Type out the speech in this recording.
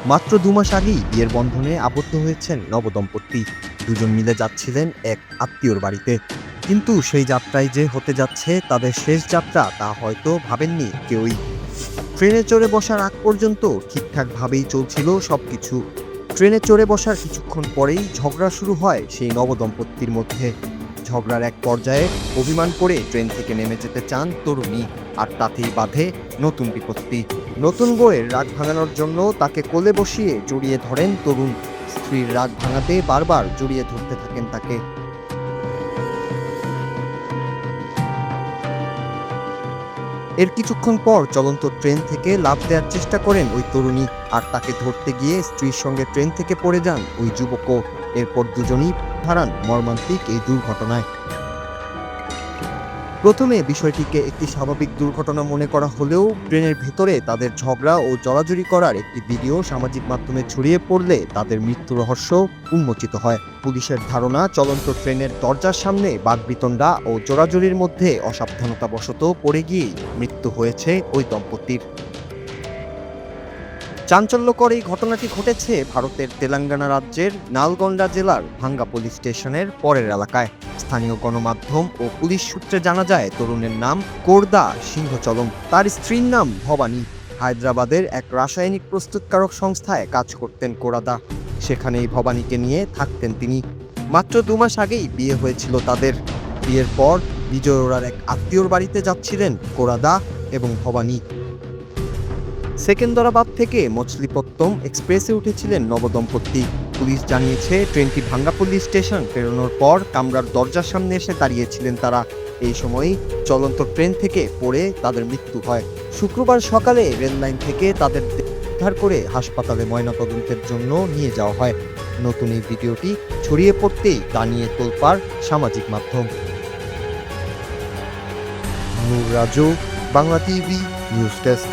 মাত্র ২ মাস আগেই বিয়ের বন্ধনে আবদ্ধ হয়েছেন নবদম্পতি। দুজন মিলে যাচ্ছিলেন এক আত্মীয়র বাড়িতে। কিন্তু সেই যাত্রায় যে হতে যাচ্ছে তাদের শেষ যাত্রা, তা হয়তো ভাবেননি কেউই। ট্রেনে চড়ে বসার আগ পর্যন্ত ঠিকঠাকভাবেই চলছিল সবকিছু। ট্রেনে চড়ে বসার কিছুক্ষণ পরেই ঝগড়া শুরু হয় সেই নবদম্পতির মধ্যে। ঝগড়ার এক পর্যায়ে অভিমান করে ট্রেন থেকে নেমে যেতে চান তরুণী, আর তাতেই বাধে নতুন বিপত্তি। নতুন বউয়ের রাগ ভাঙানোর জন্য তাকে কোলে বসিয়ে জড়িয়ে ধরেন তরুণ। স্ত্রীর রাগ ভাঙাতে বারবার জড়িয়ে ধরতে থাকেন তাকে। এর কিছুক্ষণ পর চলন্ত ট্রেন থেকে লাফ দেওয়ার চেষ্টা করেন ওই তরুণী, আর তাকে ধরতে গিয়ে স্ত্রীর সঙ্গে ট্রেন থেকে পড়ে যান ওই যুবকও। এরপর দুজনই হারান মর্মান্তিক এই দুর্ঘটনায়। প্রথমে বিষয়টিকে একটি স্বাভাবিক দুর্ঘটনা মনে করা হলেও ট্রেনের ভেতরে তাদের ঝগড়া ও জড়াজড়ি করার একটি ভিডিও সামাজিক মাধ্যমে ছড়িয়ে পড়লে তাদের মৃত্যু রহস্য উন্মোচিত হয়। পুলিশের ধারণা, চলন্ত ট্রেনের দরজার সামনে বাকবিতণ্ডা ও জোড়াজড়ির মধ্যে অসাবধানতাবশত পড়ে গিয়েই মৃত্যু হয়েছে ওই দম্পতির। চাঞ্চল্যকর এই ঘটনাটি ঘটেছে ভারতের তেলেঙ্গানা রাজ্যের নালগন্ডা জেলার ভাঙ্গা পুলিশ স্টেশনের পরের এলাকায়। স্থানীয় গণমাধ্যম ও পুলিশ সূত্রে জানা যায়, তরুণের নাম কোরদা সিংহচলম। তার স্ত্রীর নাম ভবানী। হায়দ্রাবাদের এক রাসায়নিক প্রস্তুতকারক সংস্থায় কাজ করতেন কোরাদা। সেখানেই ভবানীকে নিয়ে থাকতেন তিনি। মাত্র ২ মাস আগেই বিয়ে হয়েছিল তাদের। বিয়ের পর বিজয়োড়ার এক আত্মীয়র বাড়িতে যাচ্ছিলেন কোরাদা এবং ভবানী। সেকেন্দ্রাবাদ থেকে মছলিপত্তম এক্সপ্রেসে উঠেছিলেন নবদম্পতি। পুলিশ জানিয়েছে, ট্রেনটি ভাঙ্গা পুলিশ স্টেশন পেরোনোর পর কামরার দরজার সামনে এসে দাঁড়িয়েছিলেন তারা। এই সময়ই চলন্ত ট্রেন থেকে পড়ে তাদের মৃত্যু হয়। শুক্রবার সকালে রেললাইন থেকে তাদের উদ্ধার করে হাসপাতালে ময়নাতদন্তের জন্য নিয়ে যাওয়া হয়। নতুন এই ভিডিওটি ছড়িয়ে পড়তেই তা নিয়ে তোলপাড় সামাজিক মাধ্যম। Noor Raju, Bangla TV news desk.